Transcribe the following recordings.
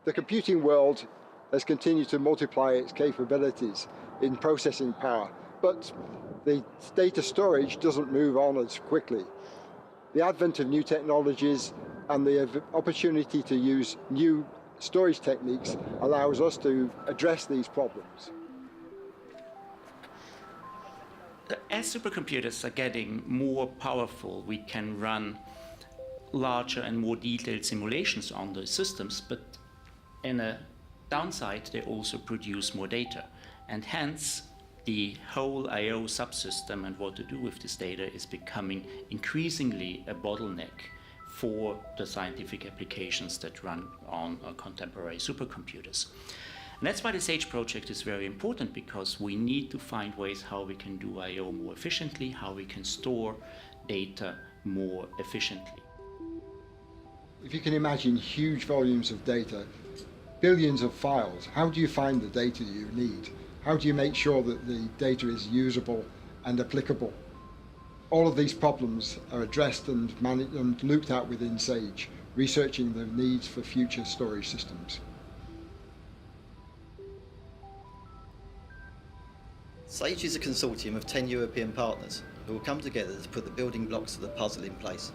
The computing world has continued to multiply its capabilities in processing power, but the data storage doesn't move on as quickly. The advent of new technologies and the opportunity to use new storage techniques allows us to address these problems. As supercomputers are getting more powerful, we can run larger and more detailed simulations on those systems, but in a downside, they also produce more data. And hence, the whole I/O subsystem and what to do with this data is becoming increasingly a bottleneck for the scientific applications that run on contemporary supercomputers. And that's why the SAGE project is very important, because we need to find ways how we can do I/O more efficiently, how we can store data more efficiently. If you can imagine huge volumes of data, billions of files, how do you find the data you need? How do you make sure that the data is usable and applicable? All of these problems are addressed and managed and looked at within SAGE, researching the needs for future storage systems. SAGE is a consortium of 10 European partners who will come together to put the building blocks of the puzzle in place.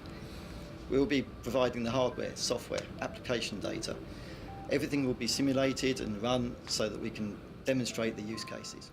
We will be providing the hardware, software, application data. Everything will be simulated and run so that we can demonstrate the use cases.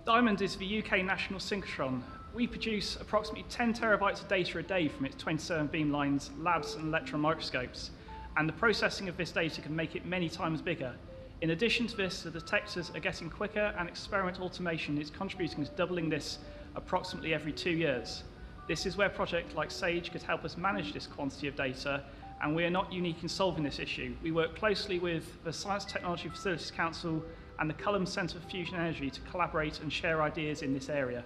Diamond is the UK national synchrotron. We produce approximately 10 terabytes of data a day from its 27 beamlines, labs and electron microscopes, and the processing of this data can make it many times bigger. In addition to this, the detectors are getting quicker, and experimental automation is contributing to doubling this approximately every 2 years. This is where projects like SAGE could help us manage this quantity of data, and we are not unique in solving this issue. We work closely with the Science Technology Facilities Council and the Culham Centre for Fusion Energy to collaborate and share ideas in this area.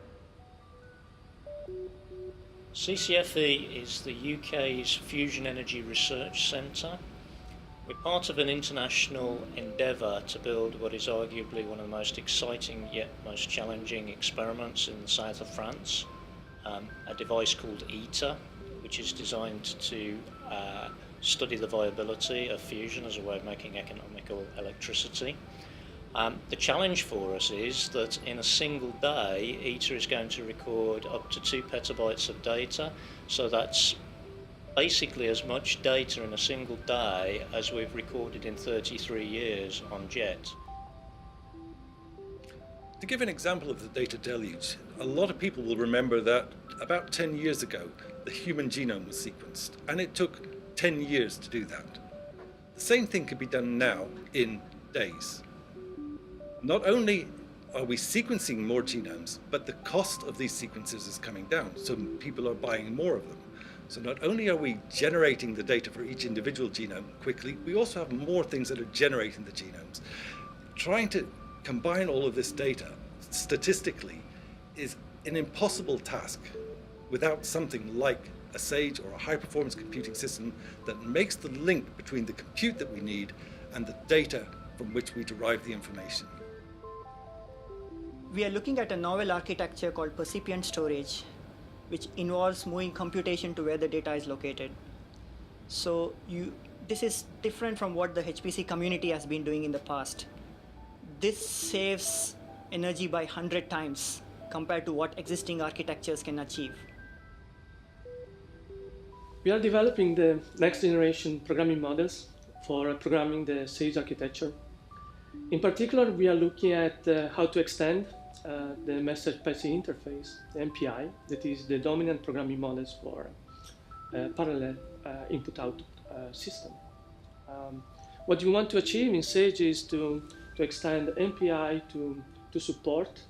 CCFE is the UK's Fusion Energy Research Centre. We're part of an international endeavour to build what is arguably one of the most exciting yet most challenging experiments in the south of France, a device called ITER, which is designed to study the viability of fusion as a way of making economical electricity. The challenge for us is that in a single day, ITER is going to record up to 2 petabytes of data, so that's basically as much data in a single day as we've recorded in 33 years on JET. To give an example of the data deluge, a lot of people will remember that about 10 years ago, the human genome was sequenced, and it took 10 years to do that. The same thing can be done now in days. Not only are we sequencing more genomes, but the cost of these sequences is coming down, so people are buying more of them. So not only are we generating the data for each individual genome quickly, we also have more things that are generating the genomes. Trying to combine all of this data statistically is an impossible task without something like a SAGE or a high-performance computing system that makes the link between the compute that we need and the data from which we derive the information. We are looking at a novel architecture called percipient storage, which involves moving computation to where the data is located. So this is different from what the HPC community has been doing in the past. This saves energy by 100 times compared to what existing architectures can achieve. We are developing the next generation programming models for programming the SAGE architecture. In particular, we are looking at how to extend the message passing interface, the MPI, that is the dominant programming models for parallel input-output system. What we want to achieve in SAGE is to extend the MPI to support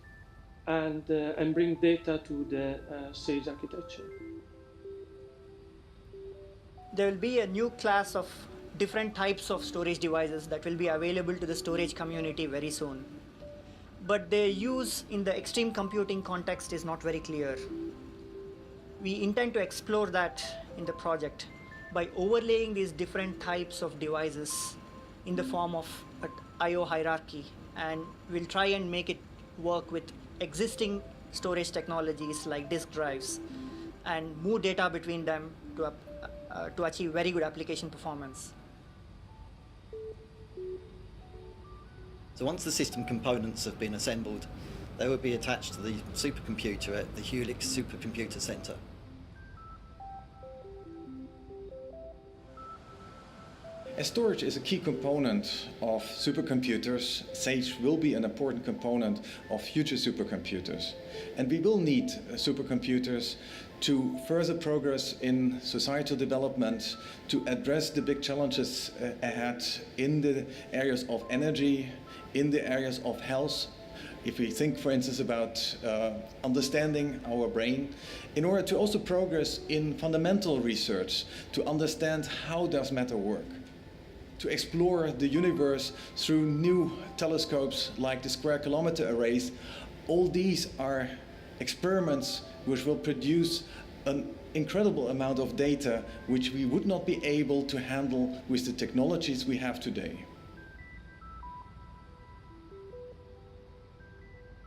and bring data to the SAGE architecture. There will be a new class of different types of storage devices that will be available to the storage community very soon. But their use in the extreme computing context is not very clear. We intend to explore that in the project by overlaying these different types of devices in the form of an I/O hierarchy, and we'll try and make it work with existing storage technologies like disk drives and move data between them to to achieve very good application performance. So once the system components have been assembled, they will be attached to the supercomputer at the Helix Supercomputer Centre. As storage is a key component of supercomputers, SAGE will be an important component of future supercomputers. And we will need supercomputers to further progress in societal development, to address the big challenges ahead in the areas of energy, in the areas of health. If we think, for instance, about understanding our brain, in order to also progress in fundamental research, to understand how does matter work, to explore the universe through new telescopes like the Square Kilometre Arrays. All these are experiments which will produce an incredible amount of data which we would not be able to handle with the technologies we have today.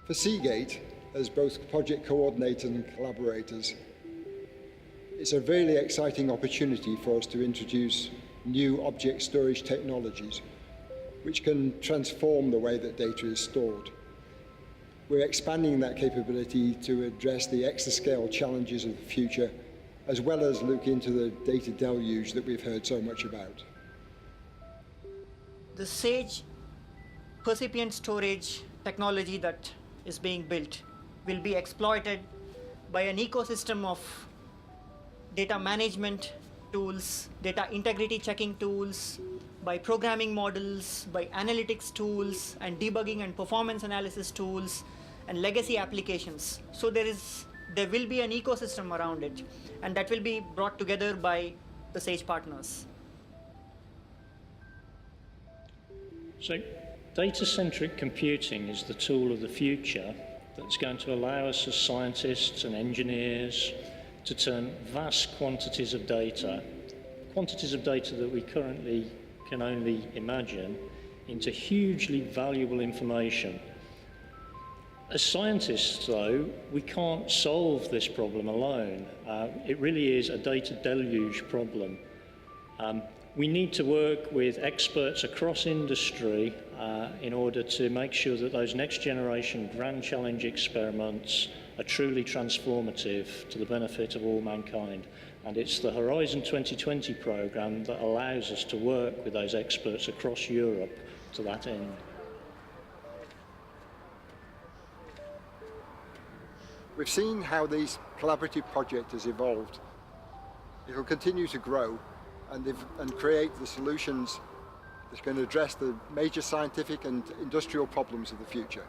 For Seagate, as both project coordinators and collaborators, it's a really exciting opportunity for us to introduce new object storage technologies which can transform the way that data is stored. We're expanding that capability to address the exascale challenges of the future, as well as look into the data deluge that we've heard so much about. The SAGE percipient storage technology that is being built will be exploited by an ecosystem of data management tools, data integrity checking tools, by programming models, by analytics tools, and debugging and performance analysis tools, and legacy applications. So there will be an ecosystem around it, and that will be brought together by the SAGE partners. So data-centric computing is the tool of the future that's going to allow us as scientists and engineers to turn vast quantities of data that we currently can only imagine, into hugely valuable information. As scientists, though, we can't solve this problem alone. It really is a data deluge problem. We need to work with experts across industry in order to make sure that those next generation grand challenge experiments are truly transformative to the benefit of all mankind. And it's the Horizon 2020 programme that allows us to work with those experts across Europe to that end. We've seen how this collaborative project has evolved. It will continue to grow and create the solutions that can address the major scientific and industrial problems of the future.